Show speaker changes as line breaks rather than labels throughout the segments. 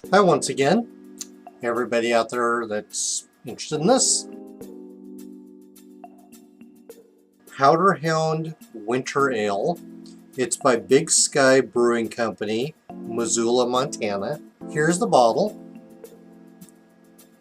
Hi once again, everybody out there that's interested in this. Powder Hound Winter Ale. It's by Big Sky Brewing Company, Missoula, Montana. Here's the bottle.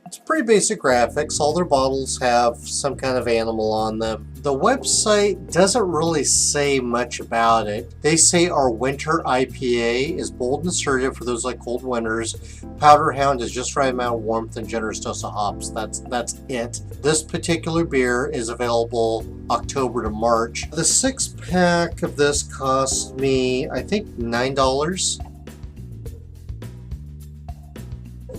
It's pretty basic graphics. All their bottles have some kind of animal on them. The website doesn't really say much about it. They say our winter IPA is bold and assertive for those like cold winters. Powder Hound is just right amount of warmth and generous dose of hops. That's it. This particular beer is available October to March. The 6-pack of this cost me, I think, $9.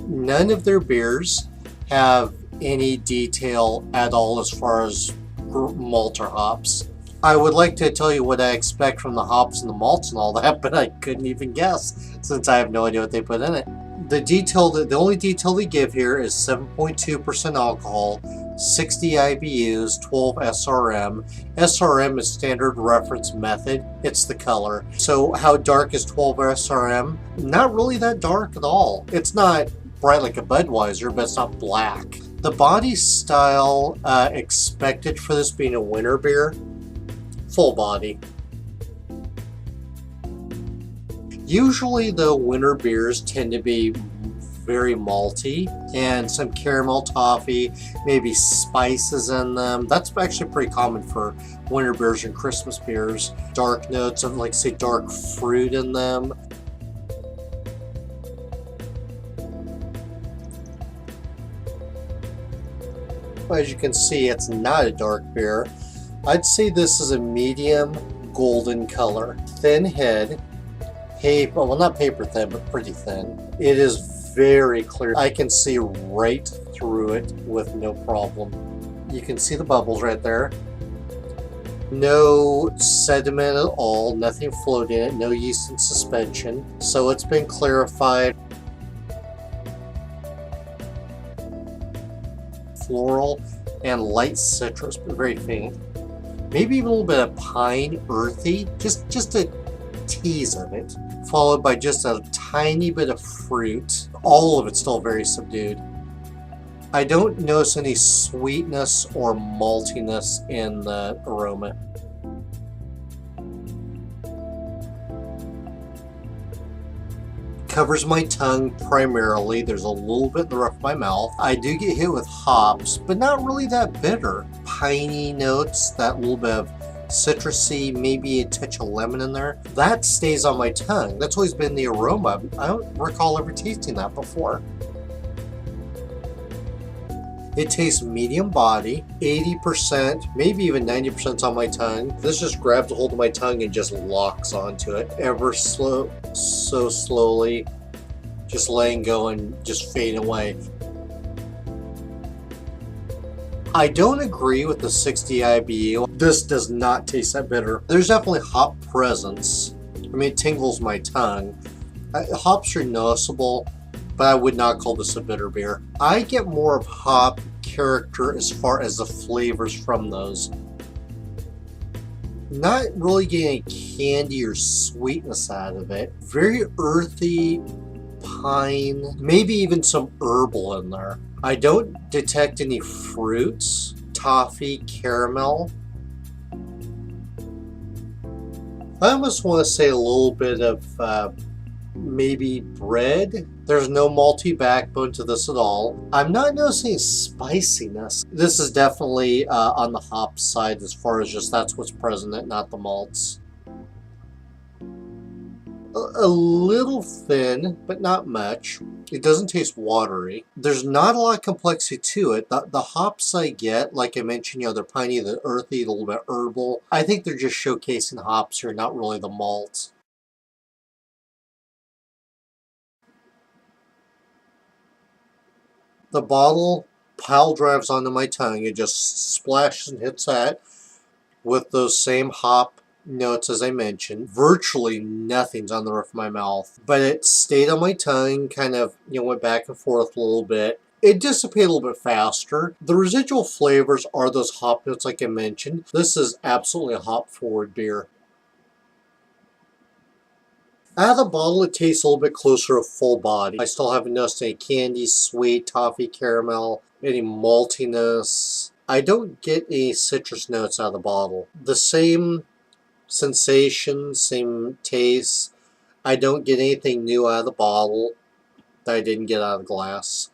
None of their beers have any detail at all as far as malt or hops. I would like to tell you what I expect from the hops and the malts and all that, but I couldn't even guess since I have no idea what they put in it. The only detail they give here is 7.2% alcohol, 60 IBUs, 12 SRM. SRM is standard reference method. It's the color. So how dark is 12 SRM? Not really that dark at all. It's not bright like a Budweiser, but it's not black. The body style expected for this being a winter beer, full body. Usually the winter beers tend to be very malty and some caramel toffee, maybe spices in them. That's actually pretty common for winter beers and Christmas beers. Dark notes of, like, say, dark fruit in them. As you can see, it's not a dark beer. I'd say this is a medium golden color. Thin head. Paper, well, not paper thin, but pretty thin. It is very clear. I can see right through it with no problem. You can see the bubbles right there. No sediment at all, nothing floating in it, no yeast in suspension. So it's been clarified. Floral and light citrus, but very faint. Maybe even a little bit of pine, earthy, just a tease of it, followed by just a tiny bit of fruit. All of it's still very subdued. I don't notice any sweetness or maltiness in the aroma. Covers my tongue primarily. There's a little bit in the roof of my mouth. I do get hit with hops, but not really that bitter. Piney notes, that little bit of citrusy, maybe a touch of lemon in there. That stays on my tongue. That's always been the aroma. I don't recall ever tasting that before. It tastes medium body, 80%, maybe even 90% on my tongue. This just grabs a hold of my tongue and just locks onto it ever so slowly, just letting go and just fading away. I don't agree with the 60 IBU. This does not taste that bitter. There's definitely hop presence. I mean, it tingles my tongue. Hops are noticeable, but I would not call this a bitter beer. I get more of hop character as far as the flavors from those. Not really getting candy or sweetness out of it. Very earthy, pine, maybe even some herbal in there. I don't detect any fruits, toffee, caramel. I almost want to say a little bit of maybe bread. There's no malty backbone to this at all. I'm not noticing spiciness. This is definitely on the hop side as far as just that's what's present, not the malts. A little thin, but not much. It doesn't taste watery. There's not a lot of complexity to it. The hops I get, like I mentioned, they're piney, they're earthy, a little bit herbal. I think they're just showcasing hops here, not really the malts. The bottle pile drives onto my tongue. It just splashes and hits that with those same hop notes as I mentioned. Virtually nothing's on the roof of my mouth, but it stayed on my tongue, kind of, went back and forth a little bit. It dissipated a little bit faster. The residual flavors are those hop notes like I mentioned. This is absolutely a hop forward beer. Out of the bottle, it tastes a little bit closer to full body. I still haven't noticed any candy, sweet, toffee, caramel, any maltiness. I don't get any citrus notes out of the bottle. The same sensation, same taste. I don't get anything new out of the bottle that I didn't get out of the glass.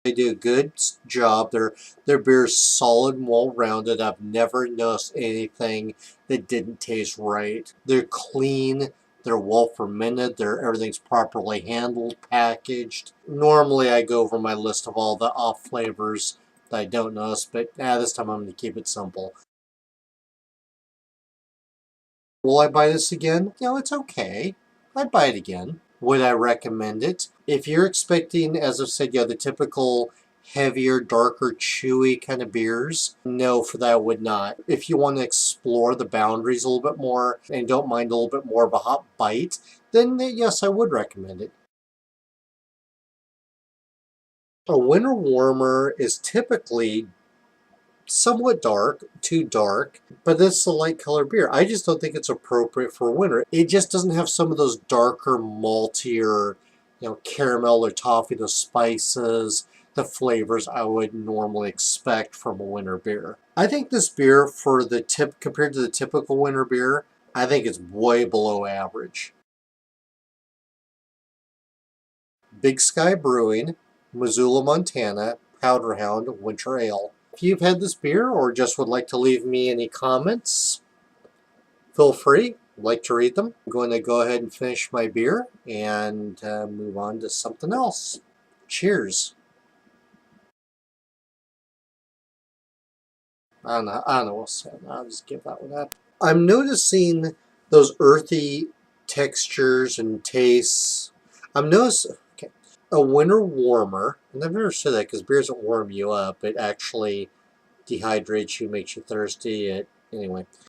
They do a good job. Their beer is solid and well rounded. I've never noticed anything that didn't taste right. They're clean. They're well fermented. Everything's properly handled, packaged. Normally, I go over my list of all the off flavors that I don't notice, but this time I'm going to keep it simple. Will I buy this again? It's okay. I'd buy it again. Would I recommend it? If you're expecting, as I've said, the typical heavier, darker, chewy kind of beers, no, for that I would not. If you want to explore the boundaries a little bit more and don't mind a little bit more of a hot bite, then yes, I would recommend it. A winter warmer is typically somewhat dark, too dark, but it's a light colored beer. I just don't think it's appropriate for winter. It just doesn't have some of those darker, maltier, caramel or toffee, the spices, the flavors I would normally expect from a winter beer. I think this beer compared to the typical winter beer, I think it's way below average. Big Sky Brewing, Missoula, Montana, Powder Hound Winter Ale. If you've had this beer or just would like to leave me any comments, feel free. I'd like to read them. I'm going to go ahead and finish my beer and move on to something else. Cheers. I don't know what's that. I'll just give that one up. I'm noticing those earthy textures and tastes. I'm noticing a winter warmer, and I've never said that because beer doesn't warm you up. It actually dehydrates you, makes you thirsty. Anyway,